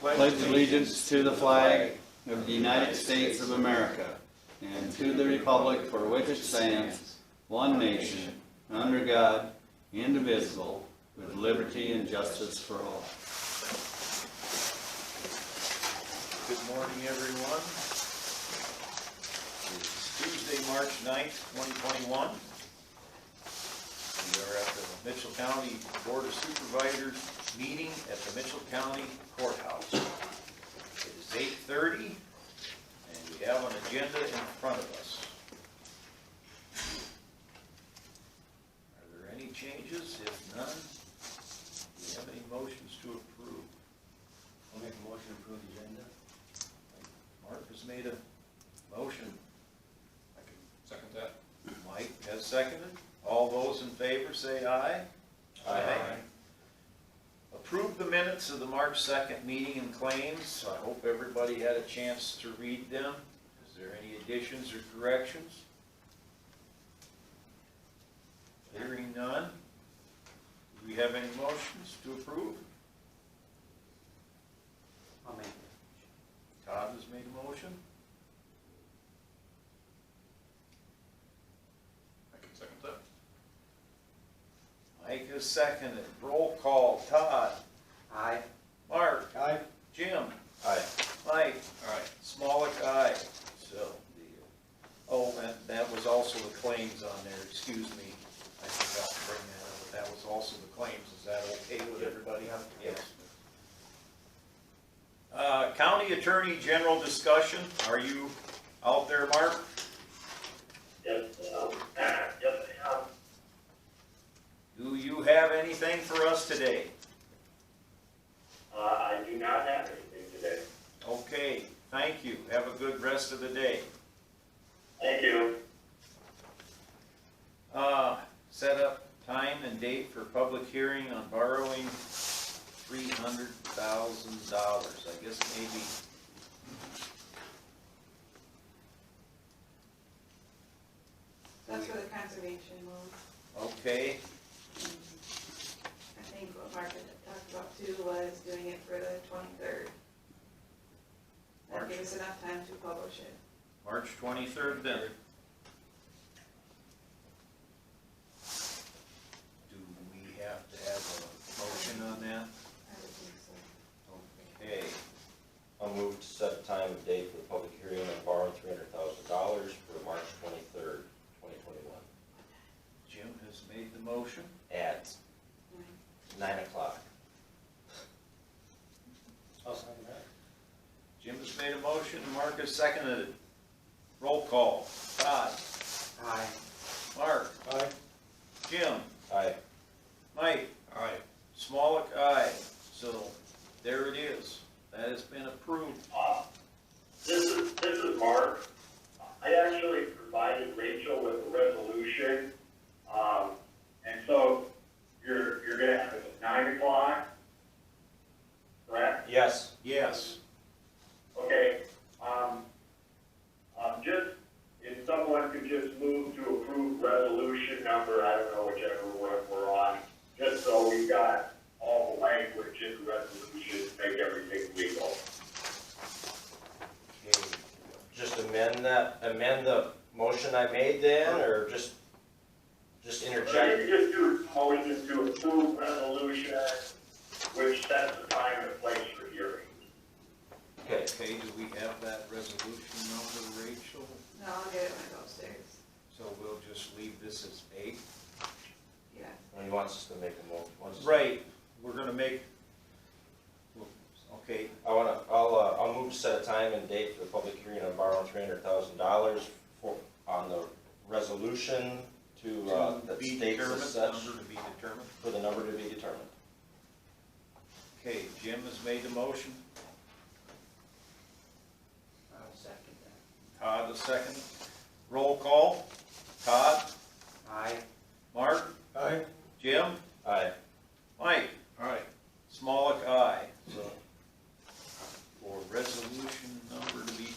pledge allegiance to the flag of the United States of America and to the republic for which it stands, one nation, under God, indivisible, with liberty and justice for all. Good morning, everyone. It's Tuesday, March 9th, 2021. We are at the Mitchell County Board of Supervisors meeting at the Mitchell County Courthouse. It is 8:30, and we have an agenda in front of us. Are there any changes? If none, do we have any motions to approve? I'll make a motion to approve the agenda. Mark has made a motion. I can second that. Mike has seconded. All those in favor say aye. Aye. Approve the minutes of the March 2nd meeting and claims. I hope everybody had a chance to read them. Is there any additions or corrections? Hearing none. Do we have any motions to approve? I'll make it. Todd has made a motion. I can second that. Mike has seconded. Roll call. Todd. Aye. Mark. Aye. Jim. Aye. Mike. Aye. Smolik, aye. So and that was also the claims on there, excuse me. I forgot to bring that up, but that was also the claims. Is that okay with everybody? Yes. County Attorney General discussion. Are you out there, Mark? Yes, yes, ma'am. Do you have anything for us today? I do not have anything today. Okay, thank you. Have a good rest of the day. Thank you. Set up time and date for public hearing on borrowing $300,000. I guess maybe. That's for the conservation loan. Okay, I think what Mark had talked about too was doing it for the 23rd. That March. gives us enough time to publish it. March 23rd then. Do we have to have a motion on that? I would think so. Okay, I'll move to set a time and date for the public hearing on borrowing $300,000 for March 23rd, 2021 Jim has made the motion. at 9 o'clock. I'll second that. Jim has made a motion, Mark has seconded it. Roll call. Todd. Aye. Mark. Aye. Jim. Aye. Mike. Aye. Smolik, aye. So, there it is. That has been approved. This is Mark. I actually provided Rachel with a resolution. And so you're going to have it at 9 o'clock, correct? Yes. Yes. Okay. Just, if someone could just move to approve resolution number, I don't know whichever one we're on, just so we got all the language in the resolution to make everything legal. Okay. Just amend the motion I made then, or just So interject? you can just do a motion to approve resolution, which sets the time and place for hearing. Okay. Okay, do we have that resolution number, Rachel? No, I'll get it when I go upstairs. So we'll just leave this as 8. Yeah. Well, he wants us to make a motion. Right, we're gonna make, okay, I'll move to set a time and date for the public hearing on borrowing $300,000 on the resolution to that be states determined, as such, number to be determined. for the number to be determined. Okay, Jim has made the motion, I'll second that. Todd the second. Roll call, Todd, Aye. Mark, Aye. Jim, Aye. Mike. Aye. Smolik, aye. So, for resolution number to be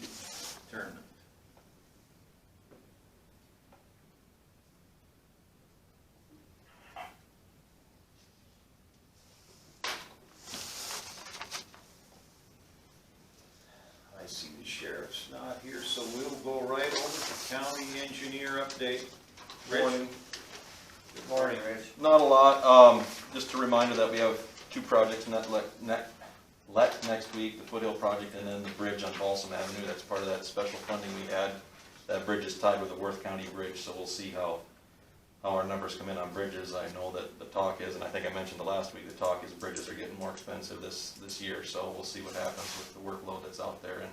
determined. Sheriff's not here, so we'll go right over to county engineer update. Rich? Morning. Good morning, Rich. Not a lot, just a reminder that we have 2 projects let next week, the Foothill project and then the bridge on Balsam Avenue. That's part of that special funding we had. That bridge is tied with the Worth County Bridge, so we'll see how our numbers come in on bridges. I know that the talk is, and I think I mentioned the last week, the talk is bridges are getting more expensive this year, so we'll see what happens with the workload that's out there. And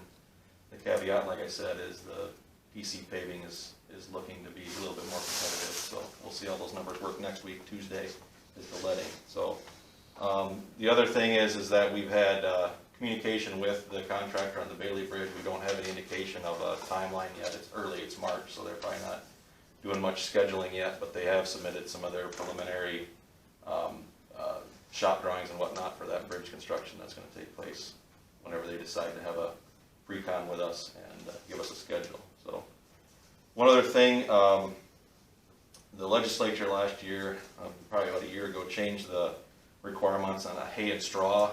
the caveat, like I said, is the PC paving is looking to be a little bit more competitive, so we'll see how those numbers work next week. Tuesday is the letting. So the other thing is that we've had communication with the contractor on the Bailey Bridge. We don't have any indication of a timeline yet. It's early, it's March, so they're probably not doing much scheduling yet, but they have submitted some of their preliminary shop drawings and whatnot for that bridge construction that's gonna take place whenever they decide to have a pre-con with us and give us a schedule. So, one other thing, the legislature last year, probably about a year ago, changed the requirements on a hay and straw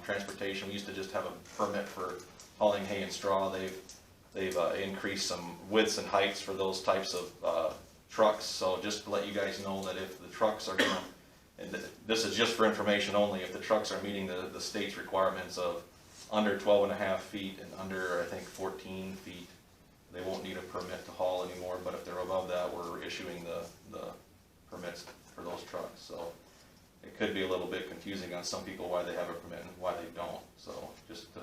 transportation. We used to just have a permit for hauling hay and straw. They've increased some widths and heights for those types of trucks. So just to let you guys know that if the trucks are gonna, and this is just for information only, if the trucks are meeting the state's requirements of under 12.5 feet and under, I think, 14 feet, they won't need a permit to haul anymore. But if they're above that, we're issuing the permits for those trucks. So it could be a little bit confusing on some people why they have a permit and why they don't. So just to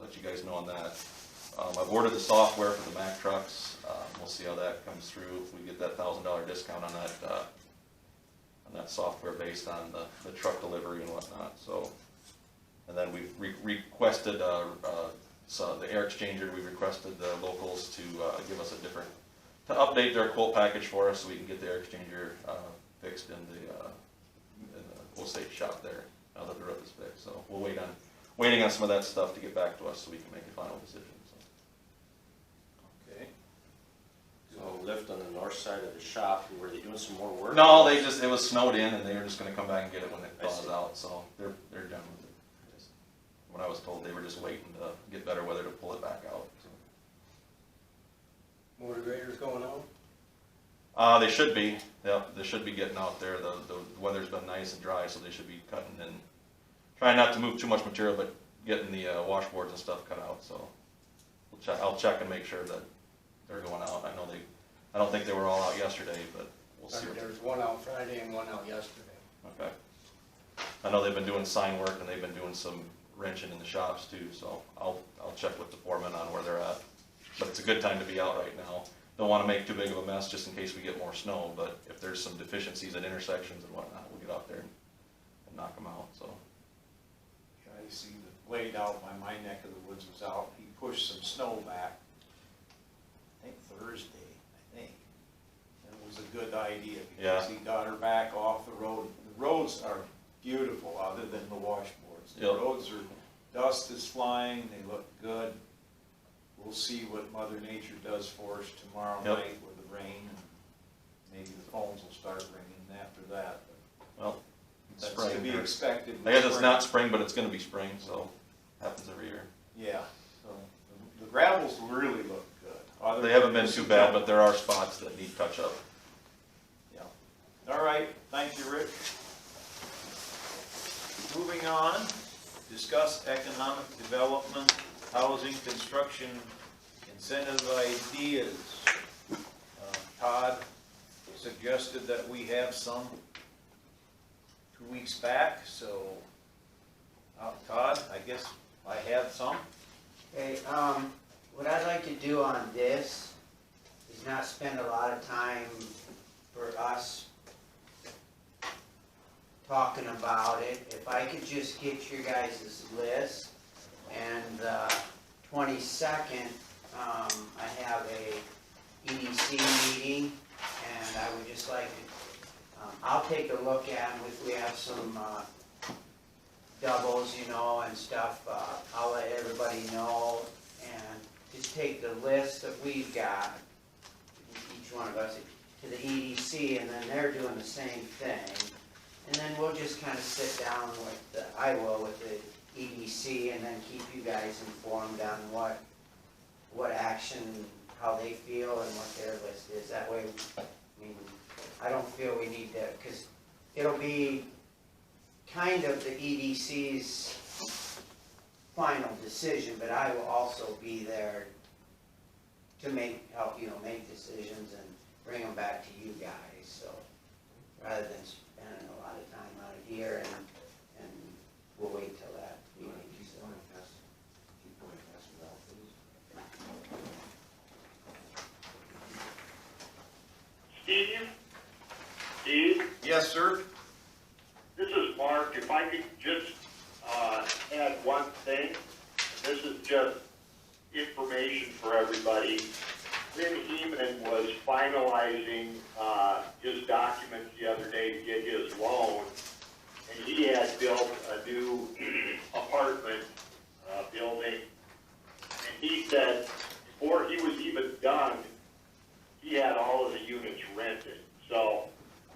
let you guys know on that. I've ordered the software for the Mack trucks. We'll see how that comes through. If we get that $1,000 discount on that software based on the truck delivery and whatnot. So, and then we've requested so the air exchanger. We requested the locals to give us to update their quote package for us so we can get the air exchanger fixed in the Osage shop there now that the roof is fixed. So we'll waiting on some of that stuff to get back to us so we can make a final decision. Okay. So lift on the north side of the shop, were they doing some more work? No, it was snowed in and they were just gonna come back and get it when it I thaws see. out, so they're done with it. When I was told, they were just waiting to get better weather to pull it back out, so. Motor graders going on? They should be, yep, they should be getting out there. The weather's been nice and dry, so they should be cutting and trying not to move too much material, but getting the washboards and stuff cut out, so. I'll check and make sure that they're going out. I don't think they were all out yesterday, but we'll see. There was one out Friday and one out yesterday. Okay. I know they've been doing sign work and they've been doing some wrenching in the shops too, so I'll check with the foreman on where they're at. But it's a good time to be out right now. Don't want to make too big of a mess just in case we get more snow, but if there's some deficiencies at intersections and whatnot, we'll get out there and knock them out, so. Yeah, I see the blade out by my neck of the woods was out. He pushed some snow back, I think Thursday, And it was a good idea because he got her back off the road. The roads are beautiful other than the washboards. The Yep. roads are, dust is flying, they look good. We'll see what Mother Nature does for us tomorrow Yep. night with the rain, and maybe the phones will start ringing after that. Well, it's That's to spring. be here. expected. I guess it's Spring. not spring, but it's gonna be spring, so happens every year. Yeah, so the gravels really look good. Other They than haven't been too bad, but there are spots that need touch up. Yeah. All right, thank you, Rick. Moving on, discuss economic development, housing, construction, incentive ideas. Todd suggested that we have some 2 weeks back, so, Todd, I guess I have some. Okay, what I'd like to do on this is not spend a lot of time for us talking about it. If I could just get your guys' list, and 22nd, I have a EDC meeting, and I would just like to, I'll take a look at them if we have some doubles, you know, and stuff. I'll let everybody know, and just take the list that we've got, each one of us, to the EDC, and then they're doing the same thing. And then we'll just kind of sit down with, I will, with the EDC, and then keep you guys informed on what action, how they feel and what their list is. That way, I mean, I don't feel we need to, because it'll be kind of the EDC's final decision, but I will also be there to help make decisions and bring them back to you guys, so, rather than spending a lot of time out here and we'll wait till that meeting, so. Steve, Yes, sir? this is Mark. If I could just add one thing. This is just information for everybody. Lynn Heeman was finalizing his documents the other day to get his loan, and he had built a new apartment building, and he said before he was even done, he had all of the units rented. So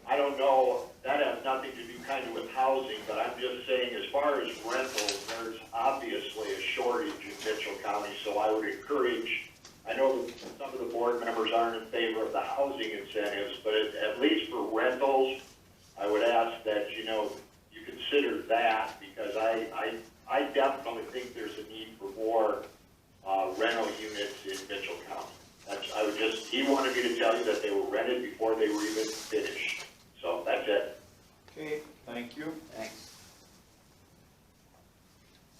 I don't know, that has nothing to do kind of with housing, but I'm just saying as far as rentals, there's obviously a shortage in Mitchell County, so I would encourage, I know that some of the board members aren't in favor of the housing incentives, but at least for rentals, I would ask that, you consider that, because I definitely think there's a need for more rental units in Mitchell County. He wanted me to tell you that they were rented before they were even finished. So that's it. Okay, thank you. Thanks.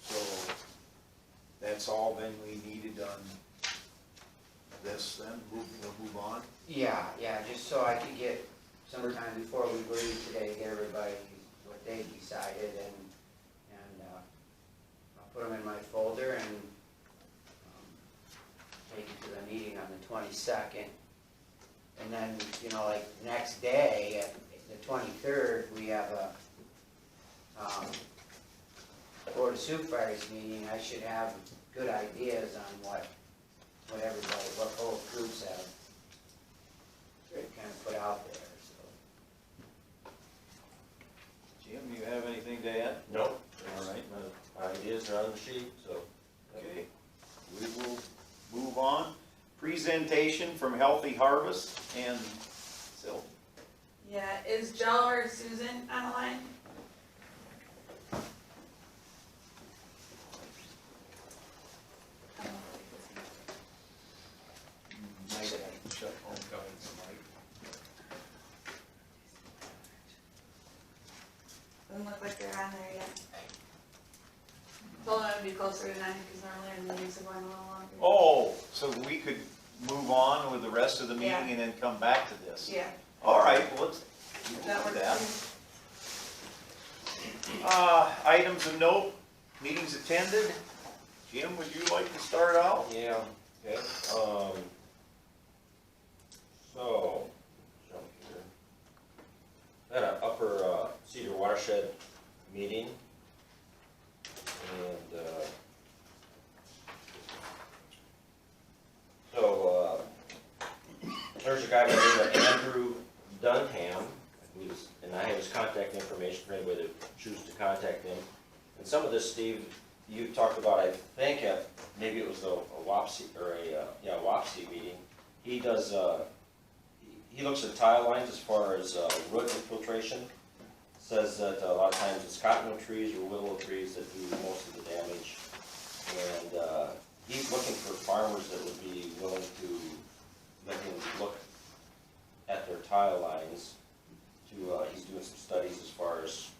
So, that's all then we needed on this then, we'll move on. Yeah, just so I could get sometime before we leave today, get everybody what they decided, and I'll put them in my folder and take it to the meeting on the 22nd. And then, like next day, the 23rd, we have a Board of Supervisors meeting. I should have good ideas on what both groups have kind of put out there, so. Jim, you have anything to add? Nope. All right. My ideas are on the sheet, so. Okay, we will move on. Presentation from Healthy Harvest and Sylvia. Yeah, is Jill or Susan on the line? Doesn't look like they're on there yet. Told them it would be closer to 9 because normally our meetings are going a little longer. Oh, so we could move on with the rest of the meeting Yeah. and then come back to this? Yeah, All right, well, let's that do works. that. Items of note, meetings attended. Jim, would you like to start out? Yeah, okay, so, jump here. Had an Upper Cedar Watershed meeting, and, there's a guy by the name of Andrew Dunham, and I have his contact information for anybody that chooses to contact him. And some of this, Steve, you talked about, I think, maybe it was a WAPC, or a WAPC meeting. He does, he looks at tile lines as far as root infiltration. Says that a lot of times it's cottonwood trees or willow trees that do most of the damage. And he's looking for farmers that would be willing to let him look at their tile lines. He's doing some studies as far as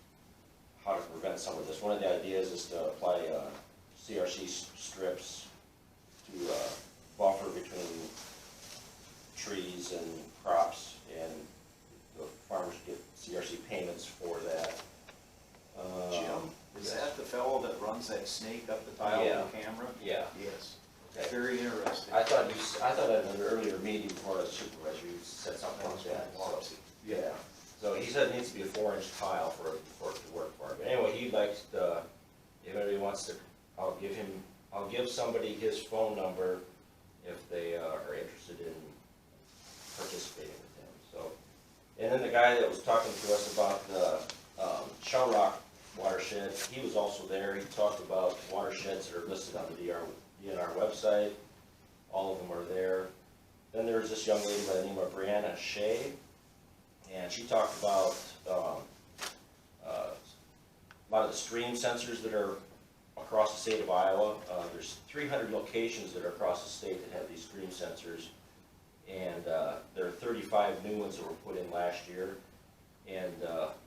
how to prevent some of this. One of the ideas is to apply CRC strips to buffer between trees and crops, and the farmers get CRC payments for that. Jim, is that the fellow that runs that snake up the tile Yeah. with the camera? Yeah. Yes. Okay. Very interesting. I thought at an earlier meeting before as supervisor, you said something like that. So, yeah. So he said it needs to be a 4-inch tile for it to work for him. But anyway, he likes to, if anybody wants to, I'll give somebody his phone number if they are interested in participating with him. So, and then the guy that was talking to us about the Shell Rock watershed, he was also there. He talked about watersheds that are listed on the DNR website. all of them are there. Then there's this young lady by the name of Brianna Shea, and she talked about a lot of the stream sensors that are across the state of Iowa. There's 300 locations that are across the state that have these stream sensors, and there are 35 new ones that were put in last year. And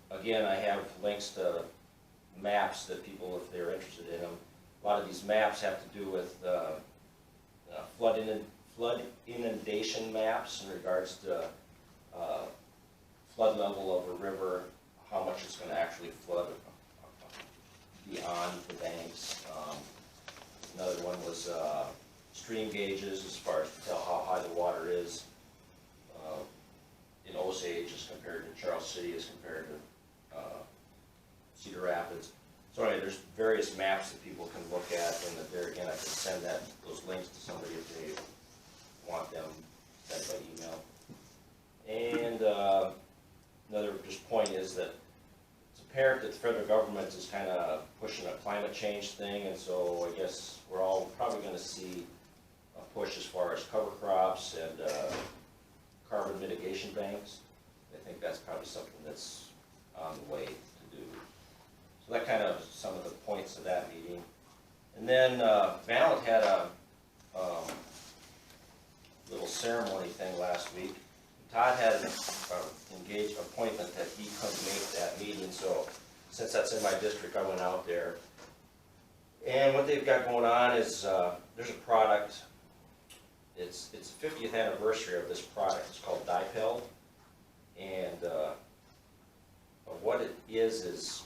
again, I have links to maps that people, if they're interested in them. A lot of these maps have to do with flood inundation maps in regards to flood level of a river, how much it's going to actually flood beyond the banks. Another one was stream gauges, as far as to tell how high the water is in Osage as compared to Charles City, as compared to Cedar Rapids. So anyway, there's various maps that people can look at, and that there again, I can send those links to somebody if they want them sent by email. And another just point is that it's apparent that the federal government is kind of pushing a climate change thing, and so I guess we're all probably going to see a push as far as cover crops and carbon mitigation banks. I think that's probably something that's on the way to do. So that kind of some of the points of that meeting. And then Valent had a little ceremony thing last week. Todd had an engaged appointment that he couldn't make that meeting, so since that's in my district, I went out there. And what they've got going on is there's a product. It's the 50th anniversary of this product. It's called Dipel, and what it is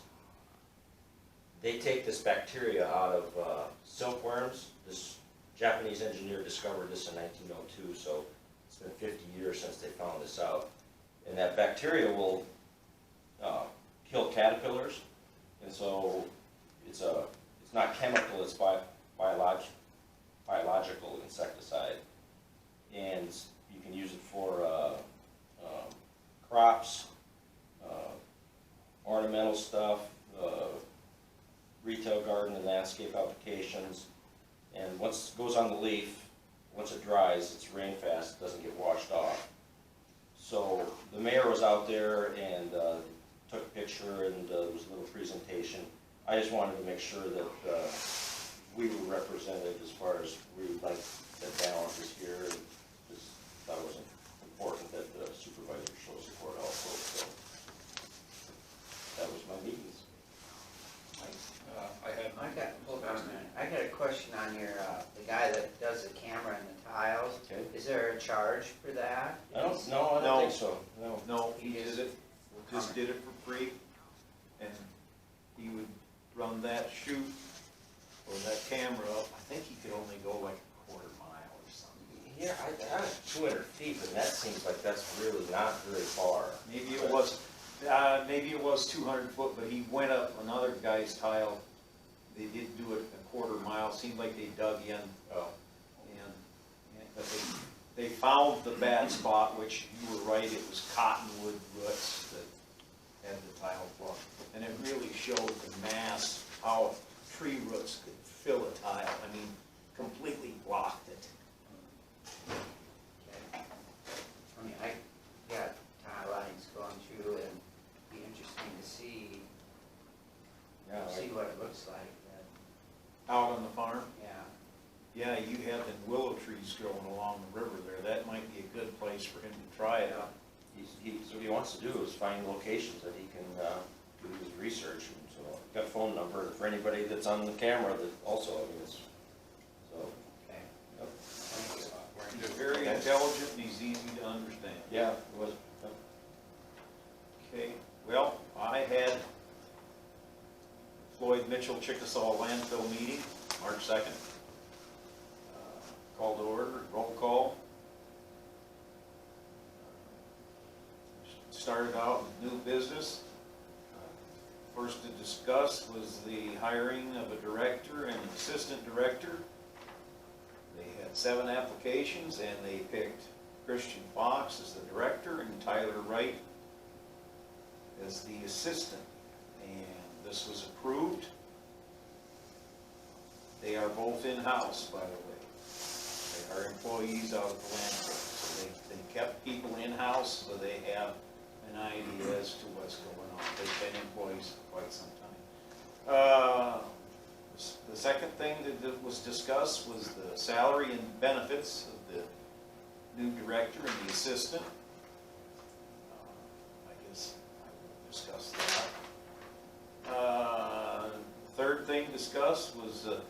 they take this bacteria out of silkworms. This Japanese engineer discovered this in 1902, so it's been 50 years since they found this out. And that bacteria will kill caterpillars, and so it's not chemical, it's biological insecticide. And you can use it for crops, ornamental stuff, retail garden and landscape applications. And once it goes on the leaf, once it dries, it's rain fast, it doesn't get washed off. So the mayor was out there and took a picture, and there was a little presentation. I just wanted to make sure that we were represented as far as we would like that balance is here. And just thought it was important that the supervisor show support also. So that was my meetings. I got a question on your, the guy that does the camera and the tiles. Okay. Is there a charge for that? I don't think so. No. No, he did it, just did it for free, and he would run that chute or that camera up. I think he could only go like a quarter mile or something. Yeah, I was 200 feet, but that seems like that's really not very far. Maybe it was 200 foot, but he went up another guy's tile. They did do it a quarter mile. Seemed like they dug in, but they found the bad spot, which you were right. It was cottonwood roots that had the tile plugged, and it really showed the mass how tree roots could fill a tile. I mean, completely blocked it. Okay. I mean, I got tile lines going through, and it'd be interesting to see what it looks like. Out on the farm? Yeah. Yeah, you have them willow trees growing along the river there. That might be a good place for him to try it out. So what he wants to do is find locations that he can do his research. And so I've got a phone number for anybody that's on the camera that also, I mean, it's, so. Okay. Yep. Thank you. He's very intelligent and he's easy to understand. Yeah, it was. Yep. Okay, well, I had Floyd Mitchell Chickasaw landfill meeting, March 2nd. Call to order, roll call. Started out with new business. First to discuss was the hiring of a director and an assistant director. They had 7 applications and they picked Christian Fox as the director and Tyler Wright as the assistant. And this was approved. They are both in-house, by the way. They are employees out of the landfill, so they kept people in-house, so they have an idea as to what's going on. They've been employees for quite some time. The second thing that was discussed was the salary and benefits of the new director and the assistant. I guess I will discuss that. Third thing discussed was the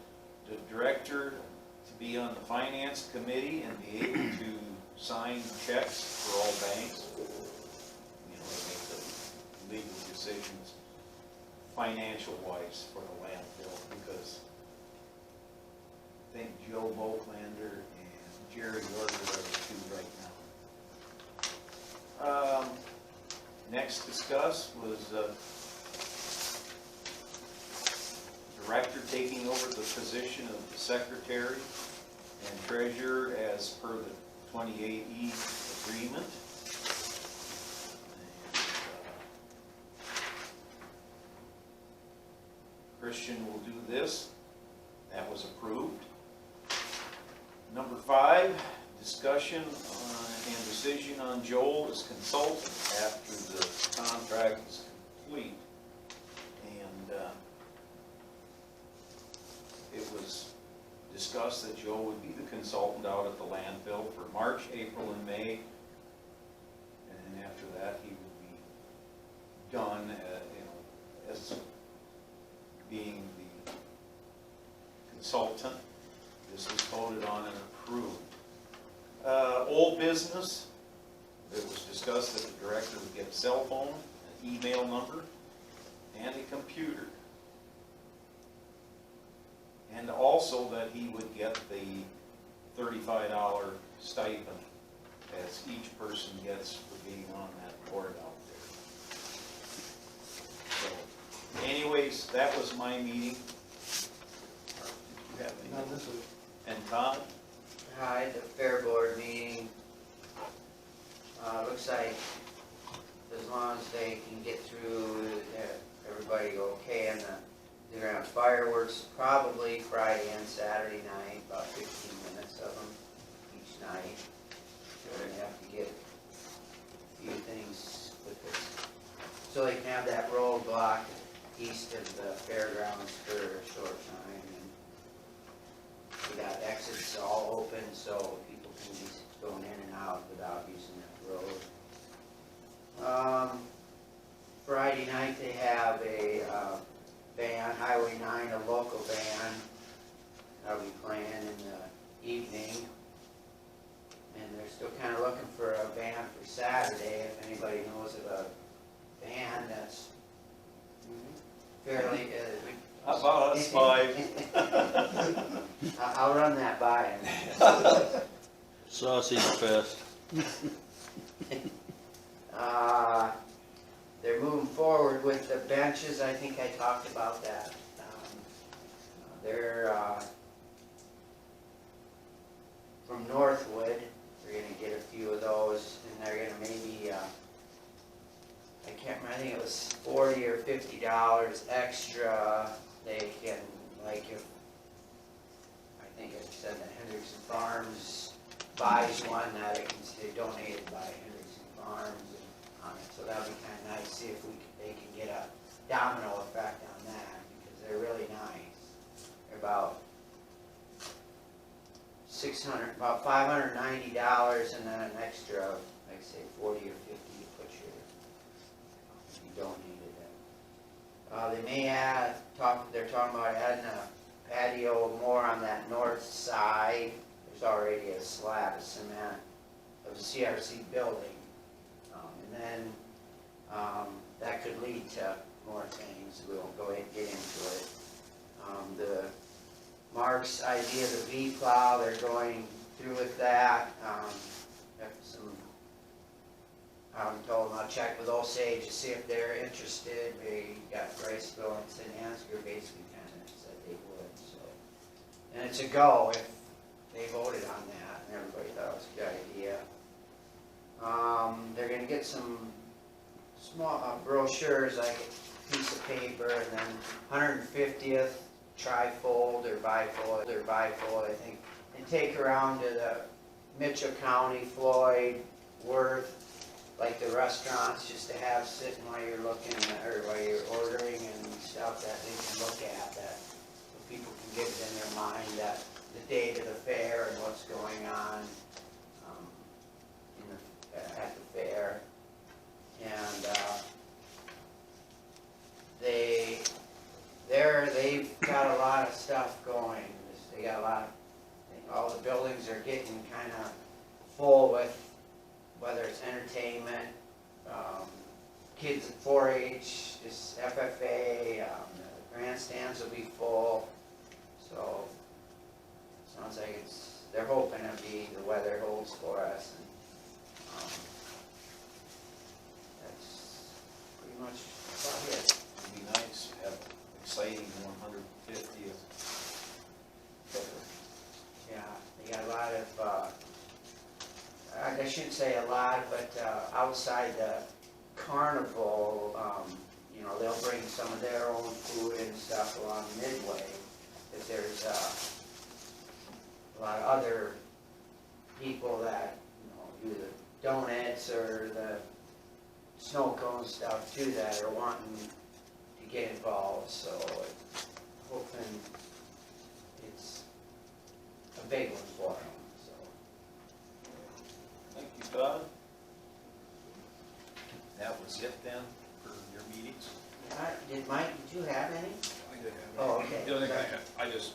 director to be on the finance committee and be able to sign checks for all banks. You know, they make the legal decisions financial-wise for the landfill, because I think Joe Volklander and Jerry Yorker are the two right now. Next discussed was director taking over the position of the secretary and treasurer as per the 28E agreement. Christian will do this. That was approved. Number 5, discussion and decision on Joel as consultant after the contract is complete. And it was discussed that Joel would be the consultant out at the landfill for March, April, and May. And then after that, he would be done, as being the consultant. This was voted on and approved. Old business, it was discussed that the director would get a cell phone, an email number, and a computer. And also that he would get the $35 stipend as each person gets for being on that board out there. So, anyways, that was my meeting. Did you have anything? And Todd? Hi, the fair board meeting. Looks like as long as they can get through, everybody okay, and they're gonna have fireworks probably Friday and Saturday night, about 15 minutes of them each night. They're gonna have to get a few things with this, so they can have that roadblock east of the fairgrounds for a short time. And we got exits all open so people can be going in and out without using that road. Friday night they have a band, Highway 9, a local band. That'll be playing in the evening. And they're still kind of looking for a band for Saturday. If anybody knows of a band that's fairly How about us 5? I'll run that by him. Sausage fest. They're moving forward with the benches. I think I talked about that. They're from Northwood. They're gonna get a few of those, and they're gonna maybe I can't remember. I think it was $40 or $50 extra. They can, like, if I think I said that Hendrickson Farms buys one, that it can stay donated by Hendrickson Farms on it. So that'll be kind of nice. See if they can get a domino effect on that, because they're really nice. They're about about $590, and then an extra, like say 40 or 50 to put if you donated it. They may add, they're talking about adding a patio more on that north side. There's already a slab of cement of the CRC building. And then that could lead to more things. We won't go ahead and get into it. The Mark's idea of the V-plow, they're going through with that. I told them I'll check with Osage to see if they're interested. They got Braceville and St. Ansgar basically kind of said they would. So, and it's a go if they voted on that, and everybody thought it was a good idea. They're going to get some small brochures, like a piece of paper, and then 150th trifold or bifold, I think and take around to the Mitchell County, Floyd, Worth, like the restaurants, just to have sitting while you're looking, or while you're ordering and stuff that they can look at, that so people can get it in their mind that the date of the fair and what's going on at the fair. And they've got a lot of stuff going. They got a lot of, all the buildings are getting kind of full with, whether it's entertainment, kids at 4-H, just FFA, the grandstands will be full. So, sounds like they're hoping the weather holds for us. And, that's pretty much about it. It'd be nice to have exciting 150th. Yeah, they got a lot of, I shouldn't say a lot, but outside the carnival, you know, they'll bring some of their own food and stuff along Midway. If there's a lot of other people that, you know, do the donuts or the snow cone stuff too, that are wanting to get involved. So hoping it's a big one for them. Thank you, Todd. That was it then for your meetings? Mike, did you have any? I did have. Oh, okay. The other thing I just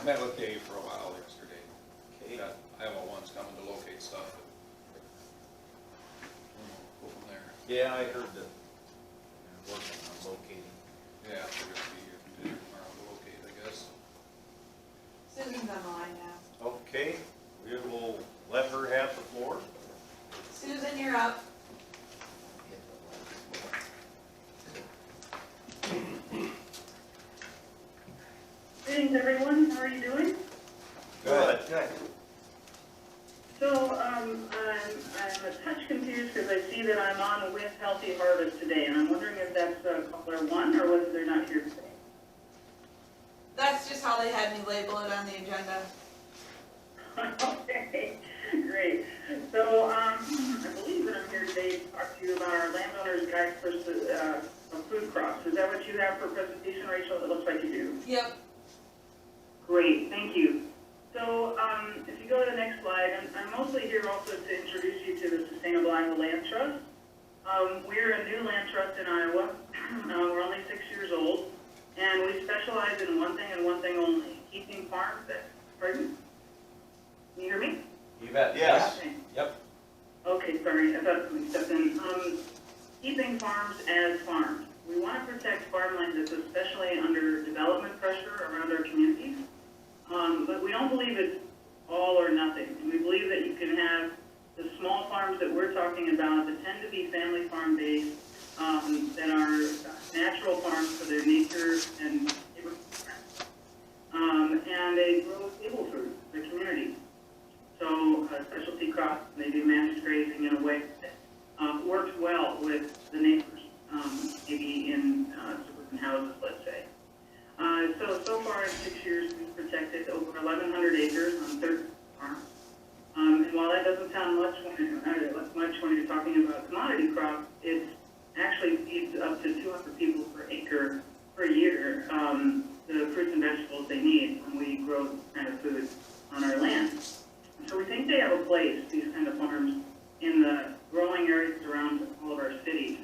met with Dave for a while yesterday. Okay. Got Iowa one's coming to locate stuff. Go from there. Yeah, I heard that they're working on locating. Yeah, they're gonna be here today or tomorrow to locate, I guess. Susan's on the line now. Okay, we will let her have the floor. Susan, you're up. Greetings, everyone. How are you doing? Good. Good. So, I'm a touch confused because I see that I'm on with Healthy Harvest today, and I'm wondering if that's caller one or whether they're not here today. That's just how they had me label it on the agenda. Okay, great. So, I believe that I'm here today to talk to you about our landowner's guide for food crops. Is that what you have for presentation, Rachel? It looks like you do. Yep. Great, thank you. So, if you go to the next slide, I'm mostly here also to introduce you to the Sustainable Iowa Land Trust. We're a new land trust in Iowa. We're only 6 years old, and we specialize in one thing and one thing only: keeping farms that. Pardon? Can you hear me? You bet. Yes. Okay. Yep. Okay, sorry, I thought somebody stepped in. Keeping farms as farms. We want to protect farmland that's especially under development pressure around our communities. But we don't believe it's all or nothing. And we believe that you can have the small farms that we're talking about that tend to be family farm based, that are natural farms for their nature and neighborhood friends. And they grow stable food for the community. So specialty crops, maybe managed grazing in a way that works well with the neighbors, maybe in suburban houses, let's say. So far in 6 years, we've protected over 1,100 acres on 13 farms. And while that doesn't sound much when you're talking about commodity crops, it actually feeds up to 200 people per acre per year, the fruits and vegetables they need when we grow this kind of food on our land. So we think they have a place, these kind of farms, in the growing areas around all of our cities.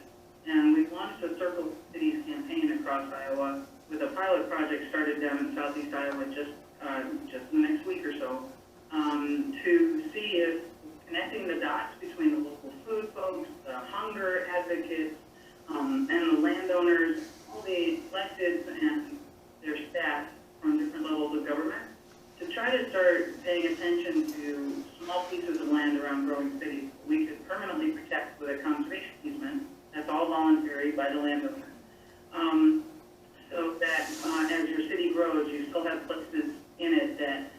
And we've launched a Circle Cities campaign across Iowa with a pilot project started down in southeast Iowa just in the next week or so, to see if connecting the dots between the local food folks, the hunger advocates, and the landowners, all the electeds and their staff from different levels of government, to try to start paying attention to small pieces of land around growing cities we could permanently protect with a conservation easement. That's all voluntary by the landowner. So that as your city grows, you still have places in it that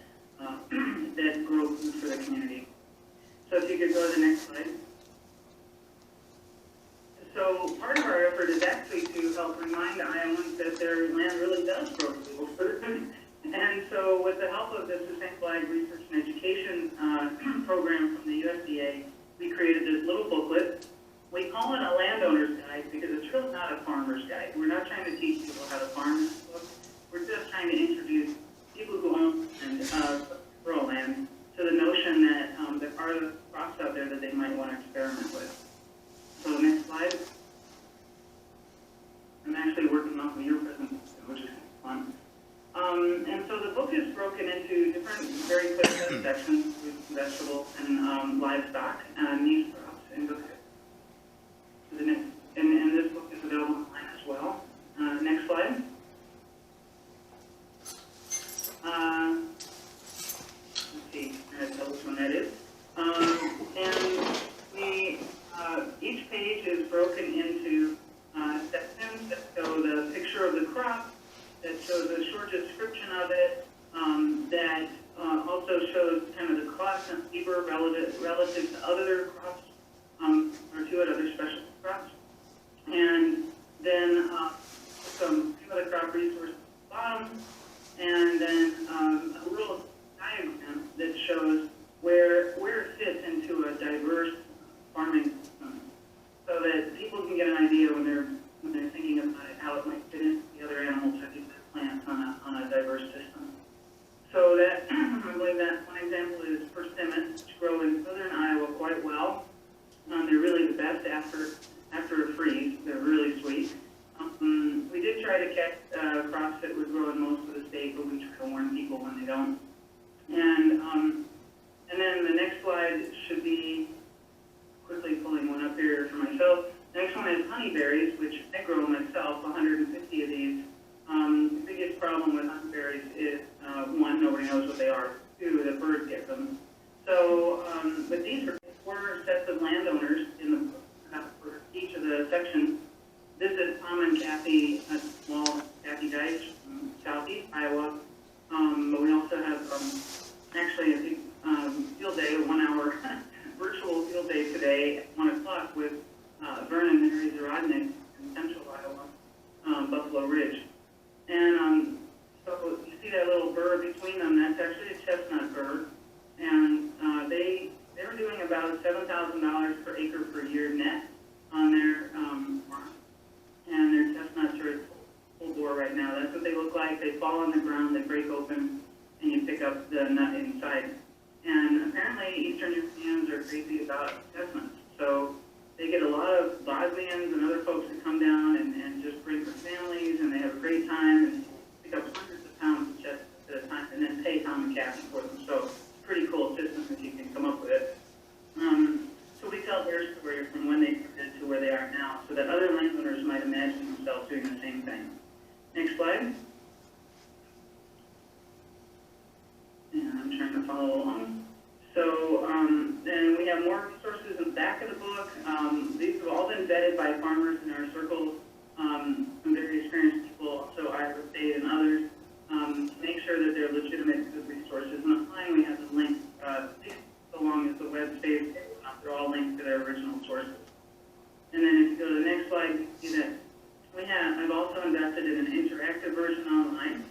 that grow food for the community. So if you could go to the next slide. So part of our effort is actually to help remind Iowans that their land really does grow stable food. And so So with the help of the Sustainable Ag Research and Education program from the USDA, we created this little booklet. We call it a landowner's guide because it's really not a farmer's guide. We're not trying to teach people how to farm in this book. We're just trying to introduce people who own and rural land to the notion that there are crops out there that they might want to experiment with. So next slide. I'm actually working off of your presentation, which is fun. And so the book is broken into different, very quick sections with vegetables and livestock, niche crops, and go ahead to the next. And this book is available online as well. Next slide. Let's see, I'm going to tell which one that is. And we, each page is broken into sections that show the picture of the crop, that shows a short description of it, that also shows kind of the cost and labor relative to other crops, or to it, other specialty crops. And then some few other crop resources at the bottom, and then a little diagram that shows where it fits into a diverse farming system, so that people can get an idea when they're thinking about it, how it might fit into the other animals or the other plants on a diverse system. So that, I believe that one example is persimmons, which grow in southern Iowa quite well. They're really the best after a freeze. They're really sweet. We did try to catch crops that would grow in most of the state, but we try to warn people when they don't. And then the next slide should be, quickly pulling one up here for myself. The next one is honeyberries, which I grow myself, 150 of these. The biggest problem with honeyberries is, one, nobody knows what they are. Two, the birds get them. So, but these are 4 sets of landowners in the book for each of the sections. This is Tom and Kathy, small Kathy Dice from southeast Iowa. But we also have actually a big field day, a 1-hour virtual field day today at 1 o'clock with Vernon and Mary Zarodnik in central Iowa, Buffalo Ridge. And so you see that little burr between them, that's actually a chestnut burr. And they were doing about $7,000 per acre per year net on their farm. And their chestnuts are full bore right now. That's what they look like. They fall on the ground, they break open, and you pick up the nut inside. And apparently Eastern Europeans are crazy about chestnuts. So they get a lot of Bosnians and other folks that come down and just bring their families, and they have a great time and pick up hundreds of pounds of chestnuts at a time, and then pay Tom and Kathy for them. So it's a pretty cool system if you can come up with it. So we tell their story from when they started to where they are now, so that other landowners might imagine themselves doing the same thing. Next slide. And I'm trying to follow along. So then we have more resources in the back of the book. These have all been vetted by farmers in our circles, some very experienced people, also Iowa State and others, to make sure that they're legitimate, good resources. And online we have the links, so long as the web stays, they're all linked to their original sources. And then if you go to the next slide, you see that I've also invested in an interactive version online,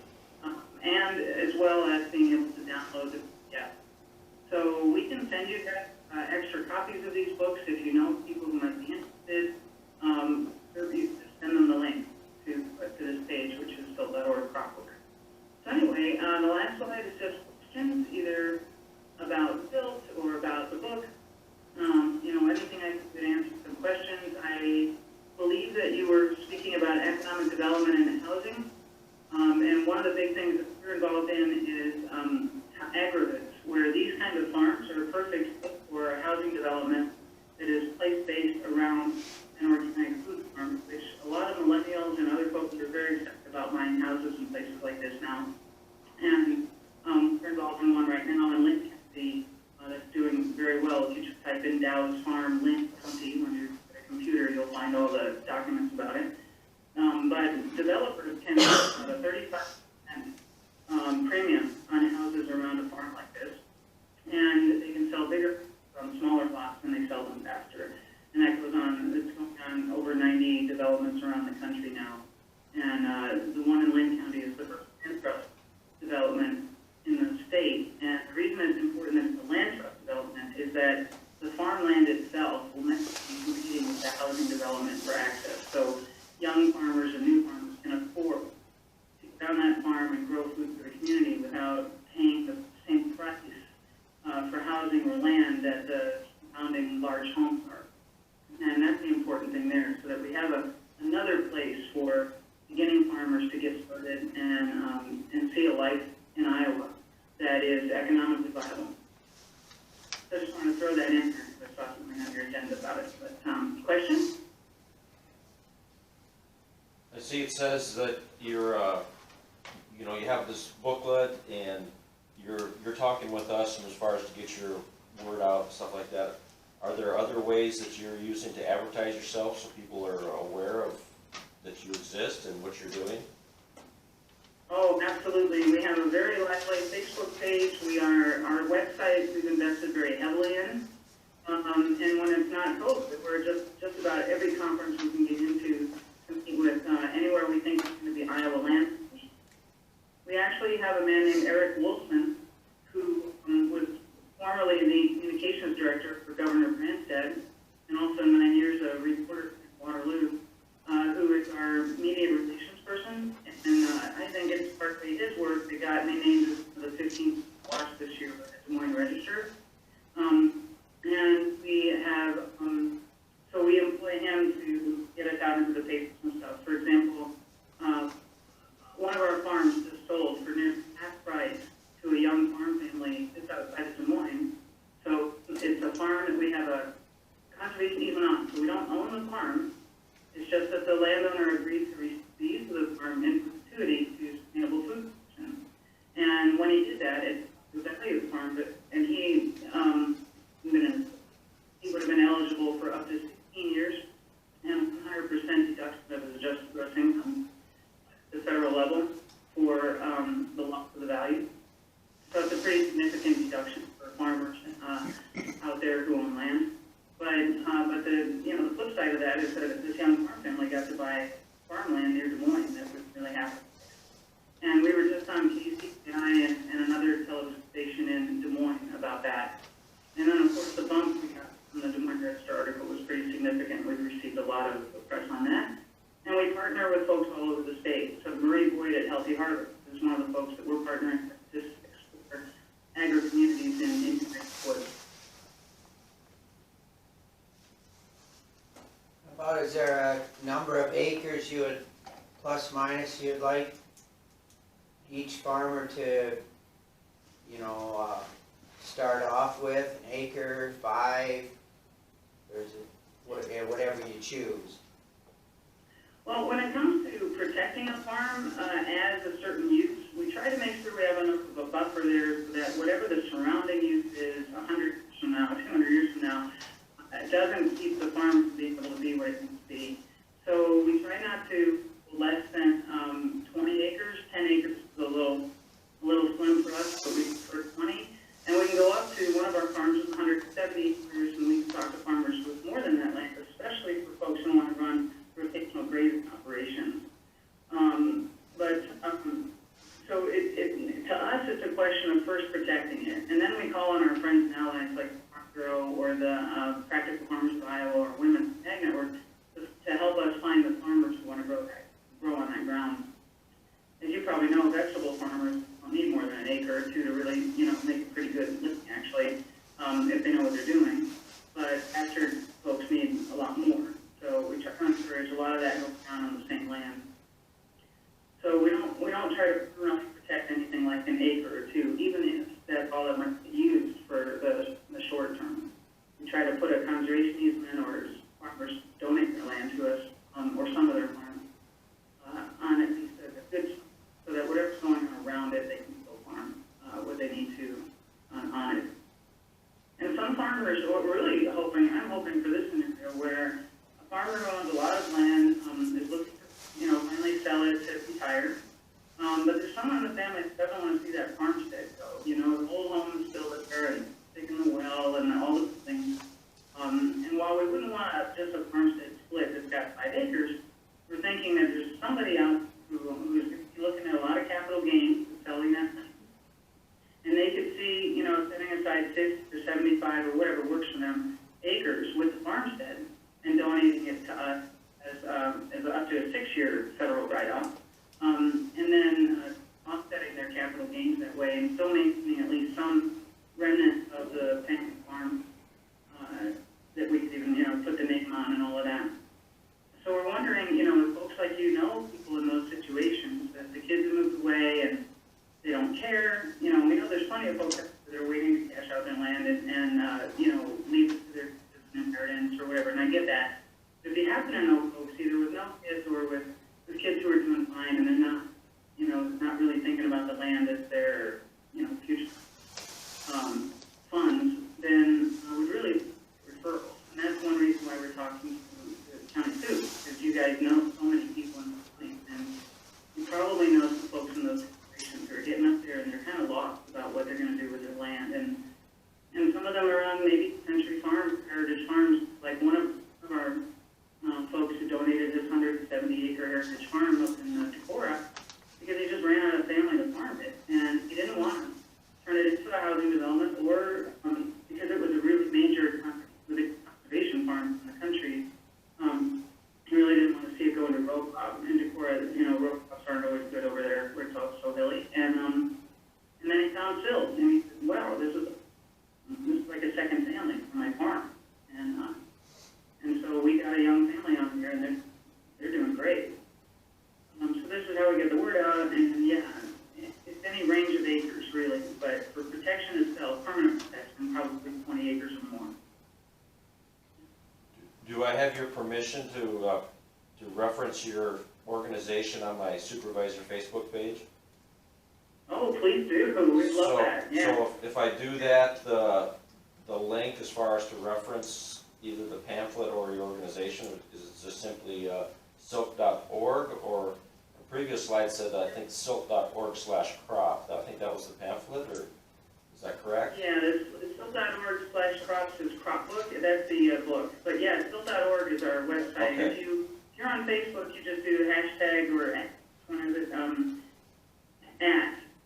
and as well as being able to download the PDF. So we can send you guys extra copies of these books if you know people who might be interested. You send them the link to this page, which is the.org crop book. So anyway, the last slide is just questions, either about built or about the book. Anything I could answer some questions. I believe that you were speaking about economic development and housing. And one of the big things that we're involved in is aggregates, where these kind of farms are a perfect fit for a housing development that is place-based around an organic food farm, which a lot of millennials and other folks are very excited about buying houses in places like this now. And we're involved in one right now in Lynn County that's doing very well. If you just type in Dow's Farm, Lynn County, when you're at a computer, you'll find all the documents about it. But developers can get a 35% premium about paying the same price for housing or land that the surrounding large homes are. And that's the important thing there, so that we have another place for beginning farmers to get started and see a life in Iowa that is economically viable. I just want to throw that in there, because I saw something on your agenda about it. But, questions? I see it says that you're, you know, you have this booklet and you're talking with us and as far as to get your word out and stuff like that. Are there other ways that you're using to advertise yourself so people are aware of that you exist and what you're doing? Oh, absolutely. We have a very lively Facebook page. Our website we've invested very heavily in. And when it's not COVID, we're just about every conference we can get into, compete with anywhere we think it's going to be Iowa land. We actually have a man named Eric Wolfman, who was formerly the communications director for Governor Branstad, and also 9 years a reporter at Waterloo, who is our media relations person. And I think it's partly his work that got me named as the 15th watch this year by the Des Moines Register. And we have, so we employ him to get us out into the papers and stuff. For example, one of our farms just sold for near half price to a young farm family just outside of Des Moines. So it's a farm that we have a conservation easement on, so we don't own the farm. It's just that the landowner agreed to receive the use of the farm in perpetuity to sustainable food production. And when he did that, it was a value farm, and he would have been eligible for up to 16 years and 100% deduction of his adjusted gross income at the federal level for the loss of the value. So it's a pretty significant deduction for farmers out there who own land. But the flip side of that is that this young farm family got to buy farmland near Des Moines that was really happy. And we were just on KCI and another television station in Des Moines about that. And then of course the bump we got from the Des Moines Register article was pretty significant. We received a lot of press on that. And we partner with folks all over the state. So Marie Boyd at Healthy Harbor is one of the folks that we're partnering with to explore agri-communities in integrated woods. About, is there a number of acres you would, plus minus, you'd like each farmer to, you know, start off with, an acre, 5, or is it whatever you choose? Well, when it comes to protecting a farm as a certain use, we try to make sure we have enough of a buffer there so that whatever the surrounding use is 100 years from now, 200 years from now, it doesn't keep the farm from being able to be what it needs to be. So we try not to less than 20 acres. 10 acres is a little slim for us, but we prefer 20. And we can go up to one of our farms with 170 acres, and we can talk to farmers with more than that land, especially for folks who want to run rotational grazing operations. So to us, it's a question of first protecting it, and then we call on our friends and allies like Farm or the Practical Farmers of Iowa or Women's Ag Network to help us find the farmers who want to grow on that ground. As you probably know, vegetable farmers don't need more than an acre or two to really, make a pretty good living, actually, if they know what they're doing. But pasture folks need a lot more. So we try to encourage a lot of that goes down on the same land. So we don't try to really protect anything like an acre or two, even if that's all that might be used for the short term. We try to put a conservation easement, or farmers donate their land to us, or some of their farm, on at least a good, so that whatever's going on around it, they can still farm what they need to on it. And some farmers, I'm hoping for this scenario where a farmer who owns a lot of land is looking to, finally sell it to retire. But there's someone in the family that doesn't want to see that farmstead go. The old home is still there and digging the well and all those things. And way and still maintaining at least some remnant of the family farm, that we could even, put the name on and all of that. So we're wondering, if folks like people in those situations, that the kids have moved away and they don't care, we know there's plenty of folks that are waiting to cash out their land and leave it to their inheritance or whatever, and I get that. But if you happen to know folks, either with no kids or with kids who are doing fine and they're not, not really thinking about the land as their, future, funds, then I would really referrals. And that's one reason why we're talking to the county too, because you guys know so many people in this place, and you probably know some folks in those situations who are getting up there and they're kind of lost about what they're going to do with their land. And some of them are on maybe Century Farms, Heritage Farms, like one of our folks who donated his 170-acre heritage farm up in Decorah, because he just ran out of family to farm it, and he didn't want to turn it into a housing development, or because it was a really major conservation farm in the country, he really didn't want to see it go into row crop. In Decorah, row crops aren't always good over there where it's all so hilly, and then he found sills, and he said, wow, this is like a second family for my farm, and so we got a young family on here, and they're doing great. So this is how we get the word out, and yeah, it's any range of acres really, but for protection itself, permanent protection, probably 20 acres or more. Do I have your permission to reference your organization on my Supervisor Facebook page? Oh, please do, we'd love that, yeah. So if I do that, the link as far as to reference either the pamphlet or your organization, is it just simply silk.org, or the previous slide said, I think, silk.org/crop. I think that was the pamphlet, or is that correct? Yeah, the silk.org/crops is crop book, that's the book. But yeah, silk.org is our website. Okay. If you're on Facebook, you just do the hashtag or at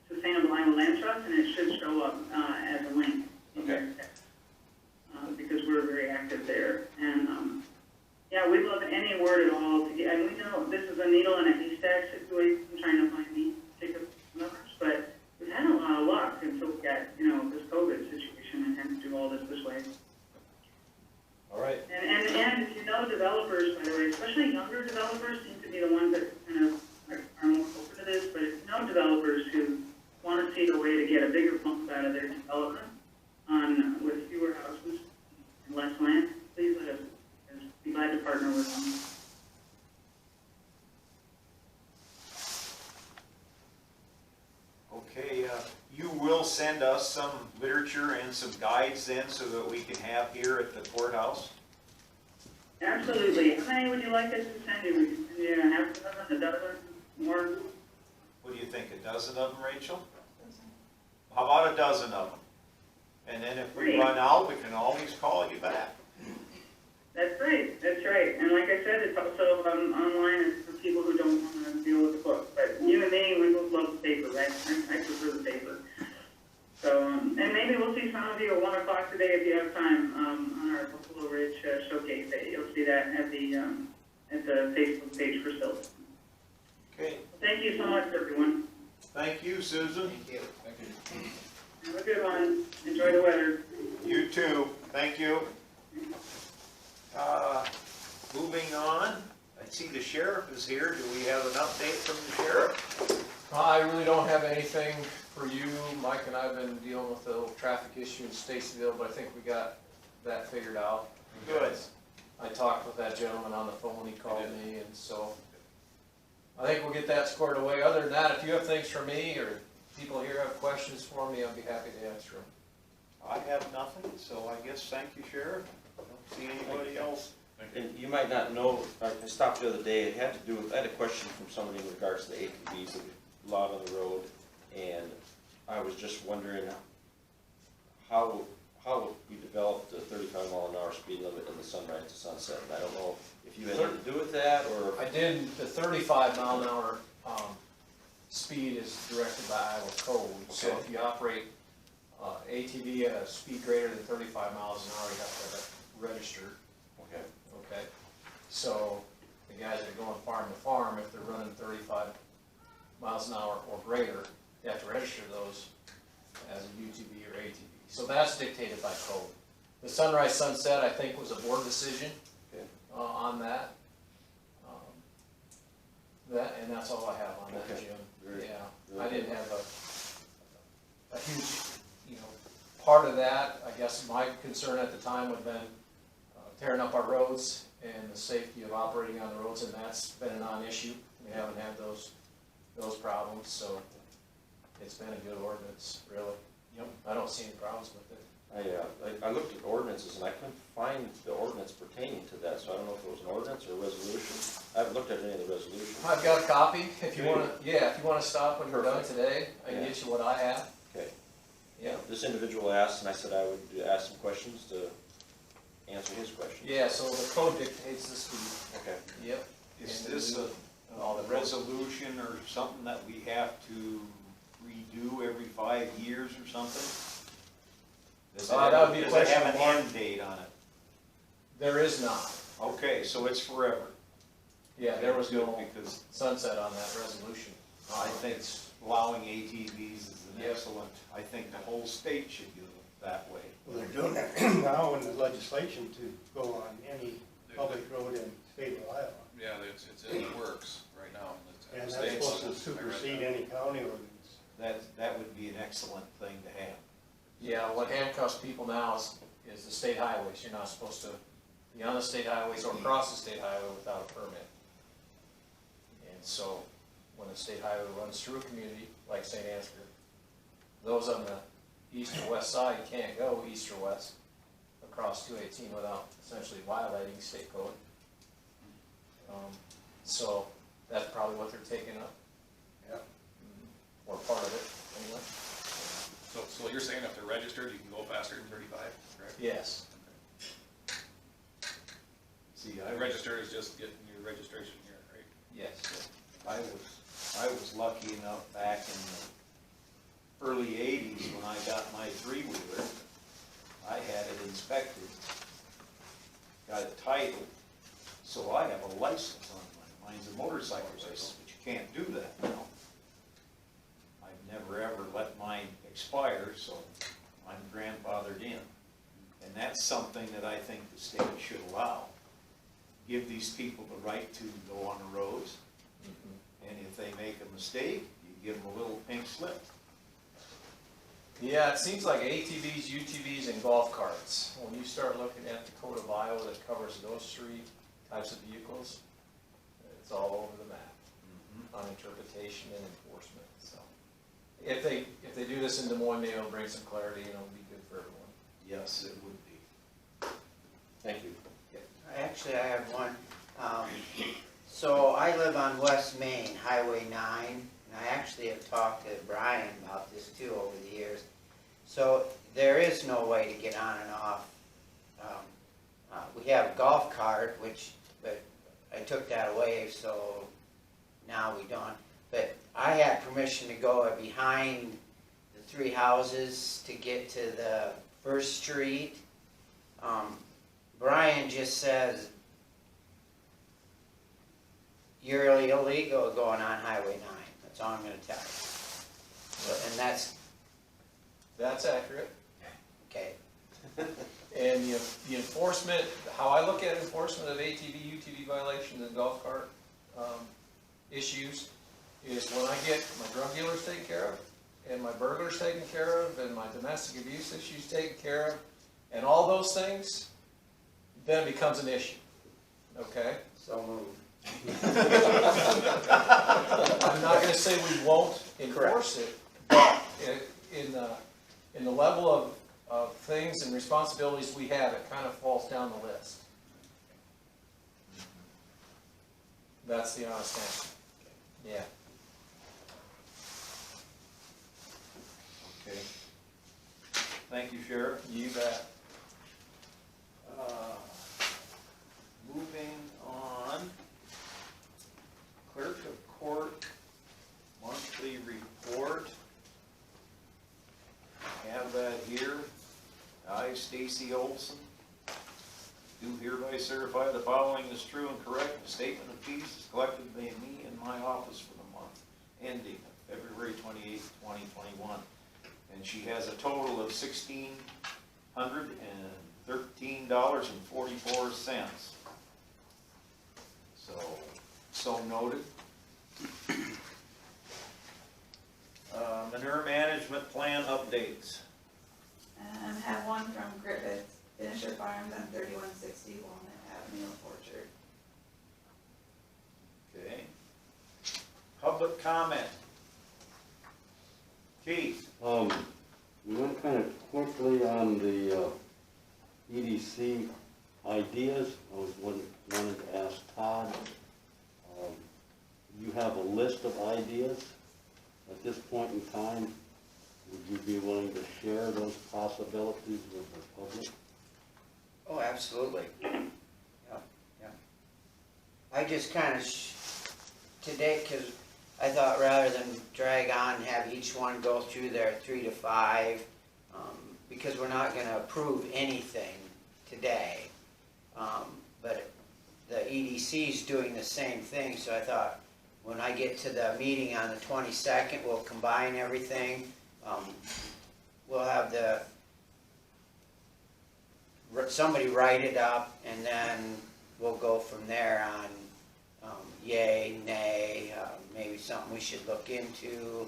Sustainable Iowa Land Trust, and it should show up as a link. Okay. Because we're very active there. And yeah, we'd love any word at all to get, and we know this is a needle in a haystack situation, trying to find these particular numbers, but we've had a lot of luck until we got, this COVID situation and had to do all this way. All right. And if you know developers, by the way, especially younger developers seem to be the ones that kind of are more open to this, but if you know developers who want to see a way to get a bigger bump out of their development with fewer houses and less land, please let us be glad to partner with them. Okay, you will send us some literature and some guides then, so that we can have here at the courthouse? Absolutely. How many would you like us to send you? We can send you half a dozen, a dozen, more? What do you think, a dozen of them, Rachel? How about a dozen of them? And then if we Great. run out, we can always call you back. That's right, that's right. And like I said, it's also online for people who don't want to deal with the book. But you and me, we both love the paper, right? I prefer the paper. So, and maybe we'll see some of you at 1 o'clock today if you have time on our Buffalo Ridge Showcase Day. You'll see that at the Facebook page for Silk. Okay, Thank you so much, everyone. thank you, Susan. Thank you. Have a good one. Enjoy the weather. You too, thank you. Moving on, I see the sheriff is here. Do we have an update from the sheriff? I really don't have anything for you. Mike and I have been dealing with the little traffic issue in Stacyville, but I think we got that figured out. Good. I talked with that gentleman on the phone, he called me, and so I think we'll get that squared away. Other than that, if you have things for me, or people here have questions for me, I'll be happy to answer them. I have nothing, so I guess thank you, Sheriff. I don't see anybody else. And you might not know, I stopped the other day, it had to do with, I had a question from somebody in regards to the ATVs that we lot on the road, and I was just wondering how we developed the 35-mile-an-hour speed limit in the sunrise to sunset. And I don't know if you had anything to do with that, or... I did, the 35-mile-an-hour speed is directed by Iowa code, so Okay. if you operate ATV at a speed greater than 35 miles an hour, you have to have it registered. Okay. Okay, so the guys that are going farm to farm, if they're running 35 miles an hour or greater, they have to register those as a UTV or ATV. So that's dictated by code. The sunrise sunset, I think, was a board decision Okay. on that. And that's all I have on that, Okay. Jim. Very- Yeah, very I didn't good. have a huge, part of that. I guess my concern at the time would have been tearing up our roads and the safety of operating on the roads, and that's been a non-issue. We haven't had those problems, so it's been a good ordinance, really. Yep. I don't see any problems with it. I looked at ordinances and I couldn't find the ordinance pertaining to that, so I don't know if it was an ordinance or a resolution. I haven't looked at any of the resolutions. I've got a copy, if you wanna, if you wanna stop when we're done Perfect. today, I can Yeah. get you what I have. Okay. Yeah. This individual asked, and I said I would ask some questions to answer his questions. Yeah, so the code dictates the speed. Okay. Yep. Is And this all a the resolution or something that we have to redo every 5 years or something? Does it that would be a does it have question an mark. end date on it? There is not. Okay, so it's forever. Yeah, there was Good, no because sunset on that resolution. I think allowing ATVs is an Yep. excellent, I think the whole state should do it that way. Well, they're doing that now in the legislation to go on any public road in the state of Iowa. Yeah, it's in the works right now. And that's supposed to supersede any county ordinance. That would be an excellent thing to have. Yeah, what handcuffs people now is the state highways. You're not supposed to be on the state highways or cross the state highway without a permit. And so, when a state highway runs through a community like St. Ansgar, those on the east or west side can't go east or west across 218 without essentially violating state code. So, that's probably what they're taking up. Yeah. Or part of it, anyway. So you're saying if they're registered, you can go faster than 35, correct? Yes. See, Registered is just getting your registration here, right? Yes. I was lucky enough back in the early 80s when I got my three-wheeler, I had it inspected, got it titled, so I have a license on mine. Mine's a motorcycle license, but you can't do that now. I've never ever let mine expire, so I'm grandfathered in. And that's something that I think the state should allow. Give these people the right to go on the roads, and if they make a mistake, you give them a little pink slip. Yeah, it seems like ATVs, UTVs, and golf carts, when you start looking at the code of Iowa that covers those three types of vehicles, it's all over the map on interpretation and enforcement, so. If they do this in Des Moines, maybe it'll bring some clarity and it'll be good for everyone. Yes, it would be. Thank you. Actually, I have one. So I live on West Main, Highway 9, and I actually have talked to Brian about this too over the years. So there is no way to get on and off. We have a golf cart, but I took that away, so now we don't. But I had permission to go behind the three houses to get to the first street. Brian just says, you're illegal going on Highway 9. That's all I'm gonna tell you. And That's accurate. okay. And the enforcement, how I look at enforcement of ATV, UTV violations and golf cart issues is when I get my drug dealers taken care of, and my burglars taken care of, and my domestic abuse issues taken care of, and all those things, then it becomes an issue, okay? So moved. I'm not gonna say we won't enforce it, but in the level of things and responsibilities we have, it kind of falls down the list. That's the honest answer. Yeah. Okay. Thank you, Sheriff. You bet. Moving on. Clerk of Court monthly report. Have that here. I, Stacy Olson, do hereby certify the following is true and correct. The statement of fees is collected by me in my office for the month ending February 28th, 2021. And she has a total of $1,613.44. So noted. Manure management plan updates. Have one from Griffith's Finisher Farms on 3160 Walnut Avenue, Orchard. Okay. Public comment. Chief, We went kind of quickly on the EDC ideas. I wanted to ask Todd, you have a list of ideas at this point in time. Would you be willing to share those possibilities with the public? Oh, absolutely. Yeah. I just kind of, today, because I thought rather than drag on and have each one go through their 3 to 5, because we're not gonna approve anything today. But the EDC's doing the same thing, so I thought when I get to the meeting on the 22nd, we'll combine everything. We'll have somebody write it up, and then we'll go from there on yay, nay, maybe something we should look into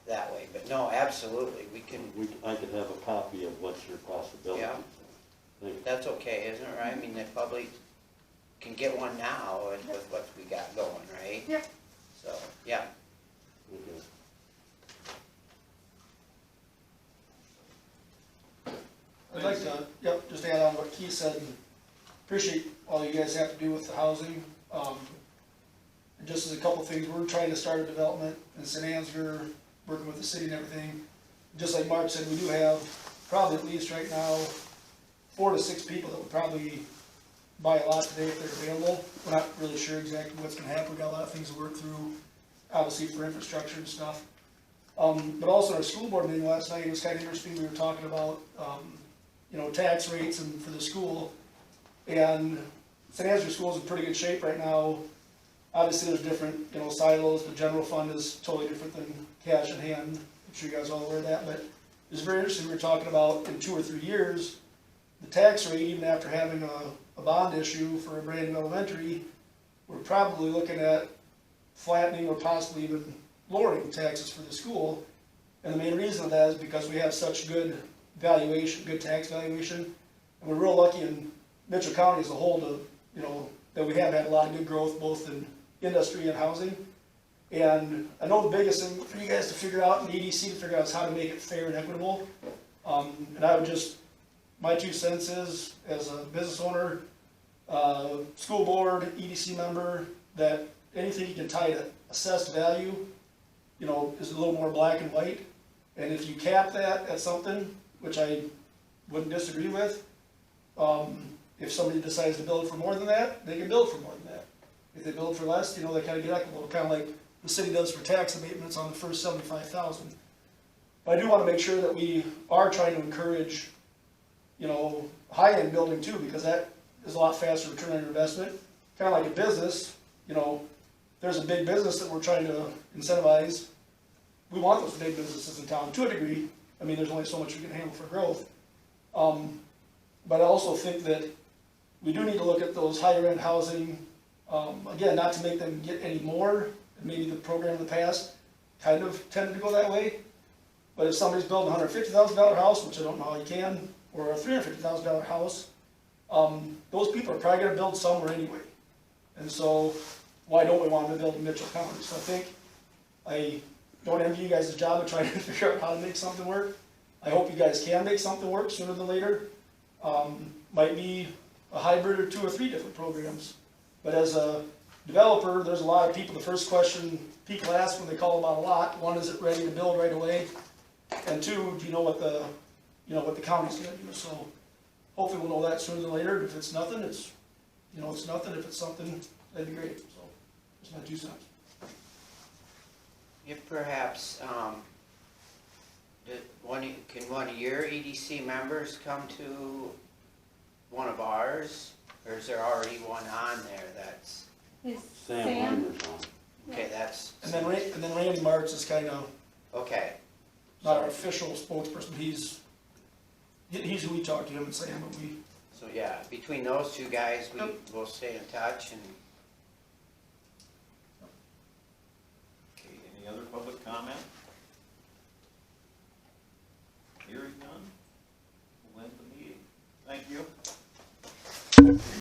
that way. But no, absolutely, we can. I could have a copy of what's your possibilities. Yeah. Thank you. That's okay, isn't it, right? I mean, the public can get one now with what we got going, right? Yep. So, yeah. Okay. I'd like to, just add on what Keith said, and appreciate all you guys have to do with the housing. And just as a couple things, we're trying to start a development in St. Ansgar, working with the city and everything. Just like Mark said, we do have probably at least right now 4 to 6 people that would probably buy a lot today if they're available. We're not really sure exactly what's gonna happen. We've got a lot of things to work through, obviously for infrastructure and stuff. But also our school board meeting last night, it was kind of interesting. We were talking about, tax rates and for the school. And St. Ansgar School is in pretty good shape right now. Obviously, there's different, silos. The general fund is totally different than cash in hand. I'm sure you guys are all aware of that. But it was very interesting. We were talking about in 2 or 3 years, the tax rate, even after having a bond issue for a brand new elementary, we're probably looking at flattening or possibly even lowering taxes for the school. And the main reason of that is because we have such good valuation, good tax valuation. And we're real lucky in Mitchell County as a whole to, that we have had a lot of good growth both in industry and housing. And I know the biggest thing for you guys to figure out and EDC to figure out is how to make it fair and equitable. And I would just, my 2 cents is, as a business owner, school board, EDC member, that anything you can tie to assessed value, is a little more black and white. And if you cap that at something, which I wouldn't disagree with, if somebody decides to build for more than that, they can build for more than that. If they build for less, they kind of get equitable, kind of like the city does for tax abatements on the first 75,000. But I do want to make sure that we are trying to encourage, high-end building too, because that is a lot faster return on your investment. Kind of like a business, there's a big business that we're trying to incentivize. We want those big businesses in town to a degree. I mean, there's only so much we can handle for growth. But I also think that we do need to look at those higher end housing, again, not to make them get any more. Maybe the program in the past kind of tended to go that way. But if somebody's building a $150,000 house, which I don't know how you can, or a $350,000 house, those people are probably gonna build somewhere anyway. And so why don't we want them to build in Mitchell County? So I think I don't envy you guys' job of trying to figure out how to make something work. I hope you guys can make something work sooner than later. Might be a hybrid or 2 or 3 different programs. But as a developer, there's a lot of people, the first question people ask when they call about a lot, 1, is it ready to build right away? And 2, do you know what the county's gonna do? So hopefully we'll know that sooner than later. If it's nothing, it's nothing. If it's something, that'd be great. So that's my 2 cents. If perhaps, can one of your EDC members come to one of ours? Or is there already one on there that's, Sam Weimer's on. okay, that's, And then Randy Marks is kind of, okay. not our official spokesperson, he's who we talk to, him and Sam, but we, So, yeah, between those two guys, we Yep. will stay in touch and